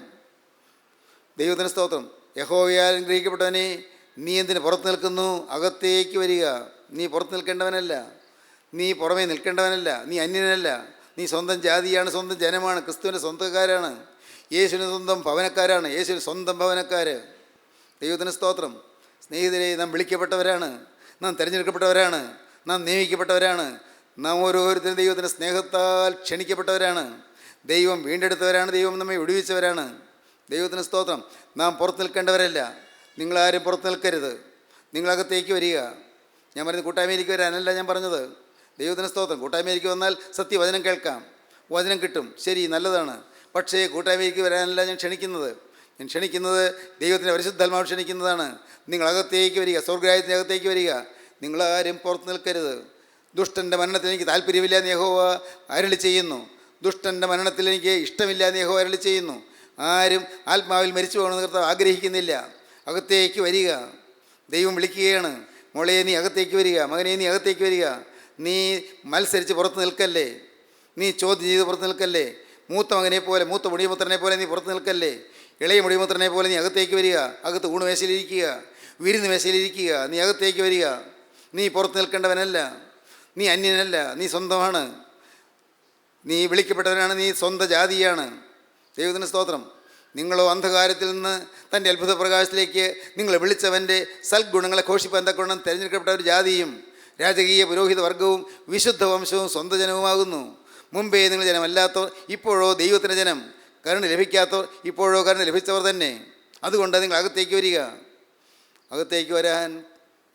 ദൈവത്തിന് സ്തോത്രം. യഹോവയാൽ അനുഗ്രഹിക്കപ്പെട്ടവനെ നീ എന്തിന് പുറത്ത് നിൽക്കുന്നു? അകത്തേക്ക് വരിക. നീ പുറത്ത് നിൽക്കേണ്ടവനല്ല, നീ പുറമേ നിൽക്കേണ്ടവനല്ല, നീ അന്യനല്ല. നീ സ്വന്തം ജാതിയാണ്, സ്വന്തം ജനമാണ്, ക്രിസ്തുവിൻ്റെ സ്വന്തക്കാരാണ്, യേശുവിന് സ്വന്തം ഭവനക്കാരാണ്, യേശുവിന് സ്വന്തം ഭവനക്കാർ. ദൈവത്തിന് സ്തോത്രം. സ്നേഹിതരെ, നാം വിളിക്കപ്പെട്ടവരാണ്, നാം തിരഞ്ഞെടുക്കപ്പെട്ടവരാണ്, നാം നിയമിക്കപ്പെട്ടവരാണ്, നാം ഓരോരുത്തരും ദൈവത്തിൻ്റെ സ്നേഹത്താൽ ക്ഷണിക്കപ്പെട്ടവരാണ്. ദൈവം വീണ്ടെടുത്തവരാണ്, ദൈവം നമ്മെ വിടുവിച്ചവരാണ്. ദൈവത്തിന് സ്തോത്രം. നാം പുറത്ത് നിൽക്കേണ്ടവരല്ല. നിങ്ങളാരും പുറത്ത് നിൽക്കരുത്. നിങ്ങളകത്തേക്ക് വരിക. ഞാൻ പറയുന്നത് കൂട്ടായ്മയിലേക്ക് വരാനല്ല ഞാൻ പറഞ്ഞത്. ദൈവത്തിന് സ്തോത്രം. കൂട്ടായ്മയിലേക്ക് വന്നാൽ സത്യവചനം കേൾക്കാം, വചനം കിട്ടും, ശരി, നല്ലതാണ്. പക്ഷേ കൂട്ടായ്മയിലേക്ക് വരാനല്ല ഞാൻ ക്ഷണിക്കുന്നത്. ഞാൻ ക്ഷണിക്കുന്നത് ദൈവത്തിൻ്റെ പരിശുദ്ധാത്മാവ് ക്ഷണിക്കുന്നതാണ്. നിങ്ങളകത്തേക്ക് വരിക, സ്വർഗ്ഗരാജ്യത്തിനകത്തേക്ക് വരിക. നിങ്ങളാരും പുറത്ത് നിൽക്കരുത്. ദുഷ്ടൻ്റെ മരണത്തിൽ എനിക്ക് താല്പര്യമില്ല എന്ന് യഹോവ അരുളി ചെയ്യുന്നു. ദുഷ്ടൻ്റെ മരണത്തിൽ എനിക്ക് ഇഷ്ടമില്ല എന്ന് യഹോവ അരുളി ചെയ്യുന്നു. ആരും ആത്മാവിൽ മരിച്ചു പോകണമെന്ന് കർത്താവ് ആഗ്രഹിക്കുന്നില്ല. അകത്തേക്ക് വരിക. ദൈവം വിളിക്കുകയാണ്. മോളെ, നീ അകത്തേക്ക് വരിക. മകനെ, നീ അകത്തേക്ക് വരിക. നീ മത്സരിച്ച് പുറത്ത് നിൽക്കല്ലേ. നീ ചോദ്യം ചെയ്ത് പുറത്ത് നിൽക്കല്ലേ. മൂത്ത മകനെ പോലെ, മൂത്ത മുടിയപുത്രനെ പോലെ നീ പുറത്ത് നിൽക്കല്ലേ. ഇളയ മുടിയപുത്രനെ പോലെ നീ അകത്തേക്ക് വരിക. അകത്ത് ഊണുമേശയിലിരിക്കുക, വിരുന്ന് മേശയിലിരിക്കുക. നീ അകത്തേക്ക് വരിക. നീ പുറത്ത് നിൽക്കേണ്ടവനല്ല, നീ അന്യനല്ല, നീ സ്വന്തമാണ്, നീ വിളിക്കപ്പെട്ടവനാണ്, നീ സ്വന്തം ജാതിയാണ്. ദൈവത്തിന് സ്തോത്രം. നിങ്ങളോ അന്ധകാരത്തിൽ നിന്ന് തൻ്റെ അത്ഭുത പ്രകാശത്തിലേക്ക് നിങ്ങളെ വിളിച്ചവൻ്റെ സൽഗുണങ്ങളെ ഘോഷിപ്പാൻ തക്കവണ്ണം തിരഞ്ഞെടുക്കപ്പെട്ട ഒരു ജാതിയും രാജകീയ പുരോഹിത വർഗവും വിശുദ്ധ വംശവും സ്വന്തം ജനവുമാകുന്നു. മുമ്പേ നിങ്ങൾ ജനമല്ലാത്തവർ, ഇപ്പോഴോ ദൈവത്തിൻ്റെ ജനം. കരുണ ലഭിക്കാത്തവർ, ഇപ്പോഴോ കരുണ ലഭിച്ചവർ തന്നെ. അതുകൊണ്ട് നിങ്ങൾ അകത്തേക്ക് വരിക. അകത്തേക്ക് വരാൻ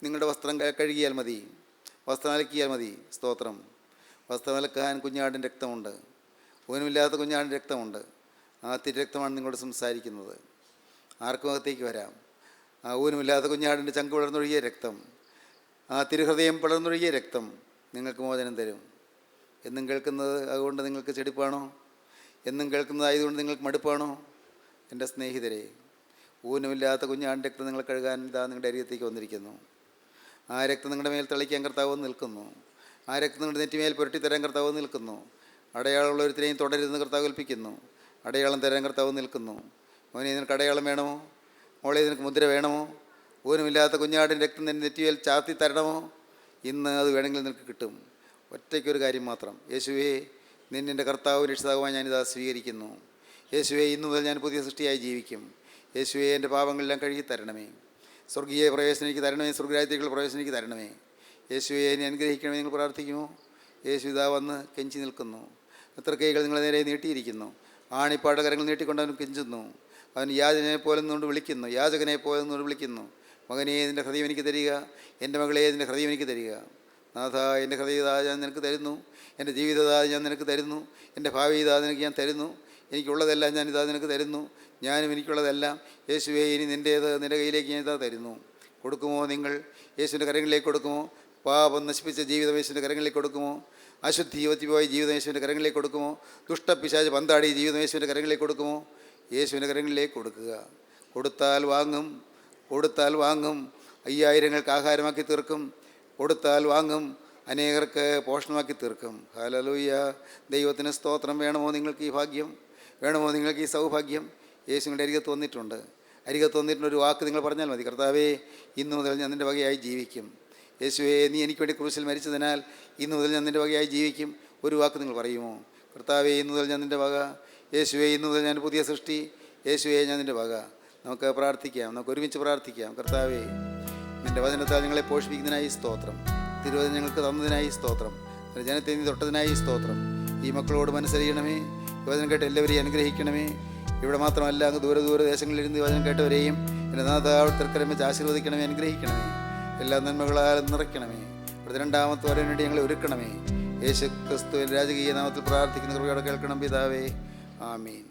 നിങ്ങളുടെ വസ്ത്രം കഴുകിയാൽ മതി, വസ്ത്രം അലക്കിയാൽ മതി. സ്തോത്രം. വസ്ത്രം അലക്കാൻ കുഞ്ഞാടിൻ്റെ രക്തമുണ്ട്, ഊനമില്ലാത്ത കുഞ്ഞാടിൻ്റെ രക്തമുണ്ട്. ആ തിരുരക്തമാണ് നിങ്ങളോട് സംസാരിക്കുന്നത്. ആർക്കും അകത്തേക്ക് വരാം. ആ ഊനമില്ലാത്ത കുഞ്ഞാടിൻ്റെ ചങ്ക് വളർന്നൊഴുകിയ രക്തം, ആ തിരുഹൃദയം പടർന്നൊഴുകിയ രക്തം നിങ്ങൾക്ക് മോചനം തരും. എന്നും കേൾക്കുന്നത് അതുകൊണ്ട് നിങ്ങൾക്ക് ചെടിപ്പാണോ? എന്നും കേൾക്കുന്നതായതുകൊണ്ട് നിങ്ങൾക്ക് മടുപ്പാണോ? എൻ്റെ സ്നേഹിതരെ, ഊനമില്ലാത്ത കുഞ്ഞാടിൻ്റെ രക്തം നിങ്ങൾ കഴുകാൻ ഇതാ നിങ്ങളുടെ അരികത്തേക്ക് വന്നിരിക്കുന്നു. ആ രക്തം നിങ്ങളുടെ മേൽ തളിക്കാൻ കർത്താവ് നിൽക്കുന്നു. ആ രക്തം നിങ്ങളുടെ നെറ്റിമേൽ പുരട്ടിത്തരാൻ കർത്താവ് നിൽക്കുന്നു. അടയാളമുള്ള ഒരുത്തിനെയും തുടരുതെന്ന് കർത്താവ് കൽപ്പിക്കുന്നു. അടയാളം തരാൻ കർത്താവ് നിൽക്കുന്നു. മോനെ, നിനക്ക് അടയാളം വേണമോ? മോളെ, നിനക്ക് മുദ്ര വേണമോ? ഊനമില്ലാത്ത കുഞ്ഞാടിൻ്റെ രക്തം നിന്റെ നെറ്റിമേൽ ചാർത്തി തരണമോ? ഇന്ന് അത് വേണമെങ്കിൽ നിനക്ക് കിട്ടും. ഒറ്റയ്ക്കൊരു കാര്യം മാത്രം. യേശുവേ, നിന്നെ കർത്താവ് രക്ഷിതാവുമായി ഞാനിതാ സ്വീകരിക്കുന്നു. യേശുവേ, ഇന്നു മുതൽ ഞാൻ പുതിയ സൃഷ്ടിയായി ജീവിക്കും. യേശുവേ, എൻ്റെ പാപങ്ങളെല്ലാം കഴുകി തരണമേ. സ്വർഗീയ പ്രവേശനം എനിക്ക് തരണമേ. സ്വർഗരാജ്യത്തേക്കുള്ള പ്രവേശനം എനിക്ക് തരണമേ. യേശുവെ, എന്നെ അനുഗ്രഹിക്കണമേ. നിങ്ങൾ പ്രാർത്ഥിക്കുമോ? യേശു ഇതാ വന്ന് കെഞ്ചി നിൽക്കുന്നു. എത്ര കൈകൾ നിങ്ങളെ നേരെ നീട്ടിയിരിക്കുന്നു. ആണിപ്പാട് കരങ്ങൾ നീട്ടിക്കൊണ്ട് അവൻ കെഞ്ചുന്നു. അവൻ യാചകനെ പോലെ നിന്നുകൊണ്ട് വിളിക്കുന്നു. യാചകനെ പോലെ നിന്നുകൊണ്ട് വിളിക്കുന്നു. മകനെ, നിൻ്റെ ഹൃദയം എനിക്ക് തരിക. എൻ്റെ മകളെ, നിൻ്റെ ഹൃദയം എനിക്ക് തരിക. നാഥ, എൻ്റെ ഹൃദയതാ ഞാൻ നിനക്ക് തരുന്നു. എൻ്റെ ജീവിതതാ ഞാൻ നിനക്ക് തരുന്നു. എൻ്റെ ഭാവി ഇതാ നിനക്ക് ഞാൻ തരുന്നു. എനിക്കുള്ളതെല്ലാം ഞാൻ ഇതാ നിനക്ക് തരുന്നു. ഞാനും എനിക്കുള്ളതെല്ലാം യേശുവേ, ഇനി നിൻ്റേത് നിൻ്റെ കയ്യിലേക്ക് ഞാൻ ഇതാ തരുന്നു. കൊടുക്കുമോ? നിങ്ങൾ യേശുവിൻ്റെ കരങ്ങളിലേക്ക് കൊടുക്കുമോ? പാപം നശിപ്പിച്ച ജീവിതം യേശുവിൻ്റെ കരങ്ങളിലേക്ക് കൊടുക്കുമോ? അശുദ്ധി യുവത്തിപ്പോയ ജീവിതം യേശുവിൻ്റെ കരങ്ങളിലേക്ക് കൊടുക്കുമോ? ദുഷ്ടപിശാച് പന്താടി ജീവിതം യേശുവിൻ്റെ കരങ്ങളിലേക്ക് കൊടുക്കുമോ? യേശുവിൻ്റെ കരങ്ങളിലേക്ക് കൊടുക്കുക. കൊടുത്താൽ വാങ്ങും, കൊടുത്താൽ വാങ്ങും. 5000-ങ്ങൾക്ക് ആഹാരമാക്കി തീർക്കും. കൊടുത്താൽ വാങ്ങും, അനേകർക്ക് പോഷണമാക്കി തീർക്കും. ഹല്ലേലൂയ. ദൈവത്തിന് സ്തോത്രം. വേണമോ നിങ്ങൾക്ക് ഈ ഭാഗ്യം? വേണമോ നിങ്ങൾക്ക് ഈ സൗഭാഗ്യം? യേശുവിൻ്റെ അരികത്ത് വന്നിട്ടുണ്ട്. അരികത്ത് വന്നിട്ടുണ്ട്. ഒരു വാക്ക് നിങ്ങൾ പറഞ്ഞാൽ മതി. കർത്താവേ, ഇന്നു മുതൽ ഞാൻ നിൻ്റെ വകയായി ജീവിക്കും. യേശുവേ, നീ എനിക്ക് വേണ്ടി ക്രൂശിൽ മരിച്ചതിനാൽ ഇന്നു മുതൽ ഞാൻ നിൻ്റെ വകയായി ജീവിക്കും. ഒരു വാക്ക് നിങ്ങൾ പറയുമോ? കർത്താവേ, ഇന്നു മുതൽ ഞാൻ നിൻ്റെ വക. യേശുവേ, ഇന്നു മുതൽ ഞാൻ പുതിയ സൃഷ്ടി. യേശുവേ, ഞാൻ നിൻ്റെ വക. നമുക്ക് പ്രാർത്ഥിക്കാം. നമുക്ക് ഒരുമിച്ച് പ്രാർത്ഥിക്കാം. കർത്താവേ, നിൻ്റെ വചനത്താൽ ഞങ്ങളെ പോഷിപ്പിക്കുന്നതിനായി സ്തോത്രം. തിരുവചനം ഞങ്ങൾക്ക് തന്നതിനായി സ്തോത്രം. ജനത്തെ നീ തൊട്ടതിനായി സ്തോത്രം. ഈ മക്കളോട് മനസ്സറിയണമേ. വചനം കേട്ട് എല്ലാവരെയും അനുഗ്രഹിക്കണമേ. ഇവിടെ മാത്രമല്ല, അങ്ങ് ദൂര ദേശങ്ങളിലിരുന്ന് വചനം കേട്ടവരെയും എൻ്റെ നാഥ തൃക്കരം വെച്ച് ആശീർവദിക്കണമേ, അനുഗ്രഹിക്കണമേ. എല്ലാ നന്മകളാൽ നിറയ്ക്കണമേ. അടുത്ത രണ്ടാമത്തെ വരവിന് വേണ്ടി ഞങ്ങളെ ഒരുക്കണമേ. യേശു ക്രിസ്തുവിൻ രാജകീയ നാമത്തിൽ പ്രാർത്ഥിക്കുന്ന കൃപയോടെ കേൾക്കണം പിതാവേ. ആമീൻ.